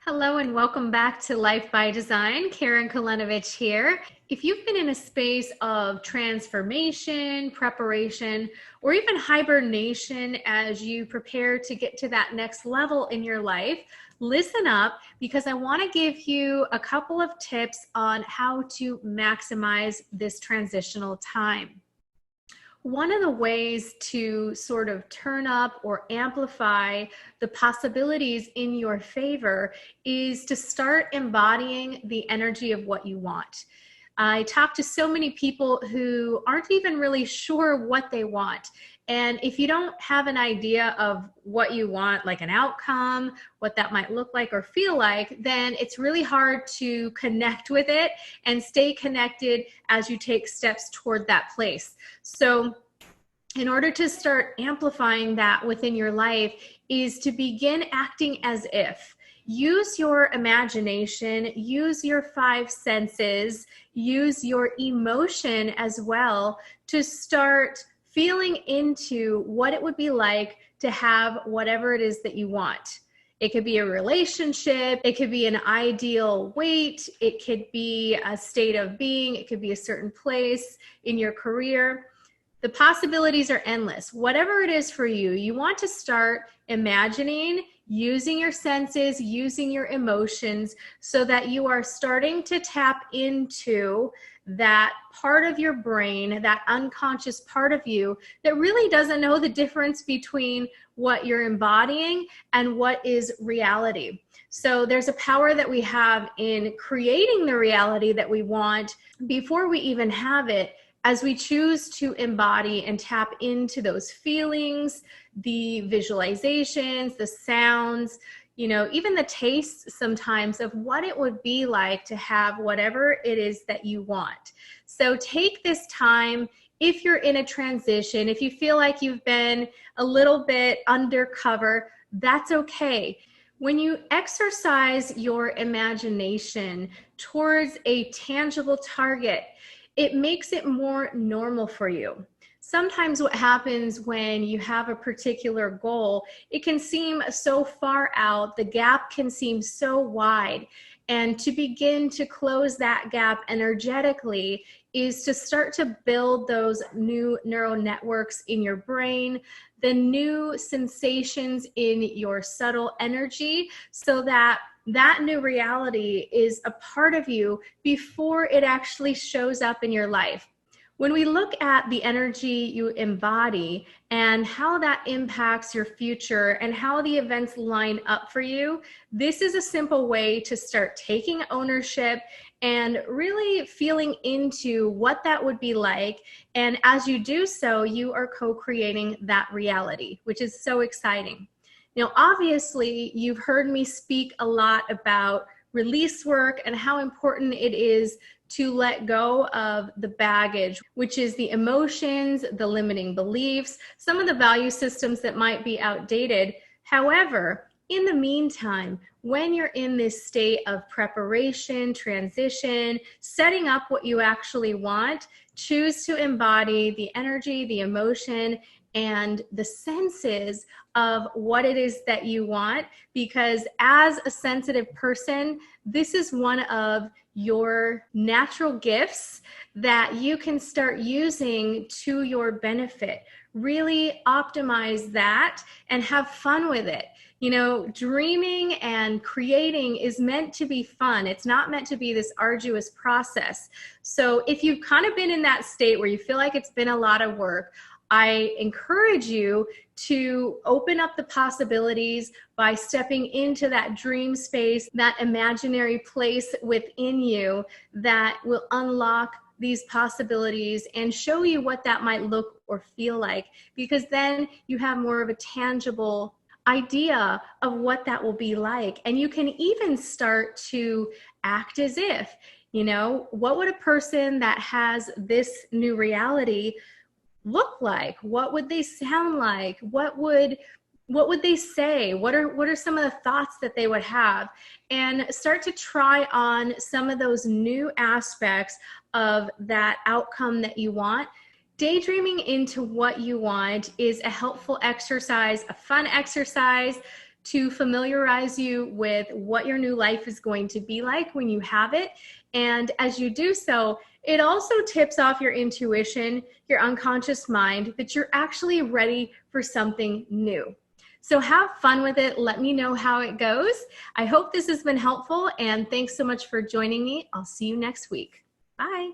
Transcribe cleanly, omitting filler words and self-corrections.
Hello and welcome back to Life by Design. Karyn here. If you've been in a space of transformation, preparation, or even hibernation as you prepare to get to that next level in your life, listen up because I want to give you a couple of tips on how to maximize this transitional time. One of the ways to sort of turn up or amplify the possibilities in your favor is to start embodying the energy of what you want. I talk to so many people who aren't even really sure what they want. And if you don't have an idea of what you want, like an outcome, what that might look like or feel like, then it's really hard to connect with it and stay connected as you take steps toward that place. So in order to start amplifying that within your life is to begin acting as if. Use your imagination, use your five senses, use your emotion as well to start feeling into what it would be like to have whatever it is that you want. It could be a relationship, it could be an ideal weight, it could be a state of being, it could be a certain place in your career. The possibilities are endless. Whatever it is for you, you want to start imagining, using your senses, using your emotions so that you are starting to tap into that part of your brain, that unconscious part of you that really doesn't know the difference between what you're embodying and what is reality. So there's a power that we have in creating the reality that we want before we even have it, as we choose to embody and tap into those feelings, the visualizations, the sounds, even the tastes sometimes of what it would be like to have whatever it is that you want. So take this time. If you're in a transition, if you feel like you've been a little bit undercover, that's okay. When you exercise your imagination towards a tangible target, it makes it more normal for you. Sometimes what happens when you have a particular goal, it can seem so far out, the gap can seem so wide. And to begin to close that gap energetically is to start to build those new neural networks in your brain, the new sensations in your subtle energy, so that new reality is a part of you before it actually shows up in your life. When we look at the energy you embody and how that impacts your future and how the events line up for you, this is a simple way to start taking ownership and really feeling into what that would be like. And as you do so, you are co-creating that reality, which is so exciting. Now, obviously, you've heard me speak a lot about release work and how important it is to let go of the baggage, which is the emotions, the limiting beliefs, some of the value systems that might be outdated. However, in the meantime, when you're in this state of preparation, transition, setting up what you actually want, choose to embody the energy, the emotion, and the senses of what it is that you want, because as a sensitive person, this is one of your natural gifts that you can start using to your benefit. Really optimize that and have fun with it. Dreaming and creating is meant to be fun. It's not meant to be this arduous process. So if you've kind of been in that state where you feel like it's been a lot of work, I encourage you to open up the possibilities by stepping into that dream space, that imaginary place within you that will unlock these possibilities and show you what that might look or feel like, because then you have more of a tangible idea of what that will be like. And you can even start to act as if, what would a person that has this new reality look like? What would they sound like? What would they say? What are some of the thoughts that they would have? And start to try on some of those new aspects of that outcome that you want. Daydreaming into what you want is a helpful exercise, a fun exercise to familiarize you with what your new life is going to be like when you have it. And as you do so, it also tips off your intuition, your unconscious mind, that you're actually ready for something new. So have fun with it. Let me know how it goes. I hope this has been helpful, and thanks so much for joining me. I'll see you next week. Bye.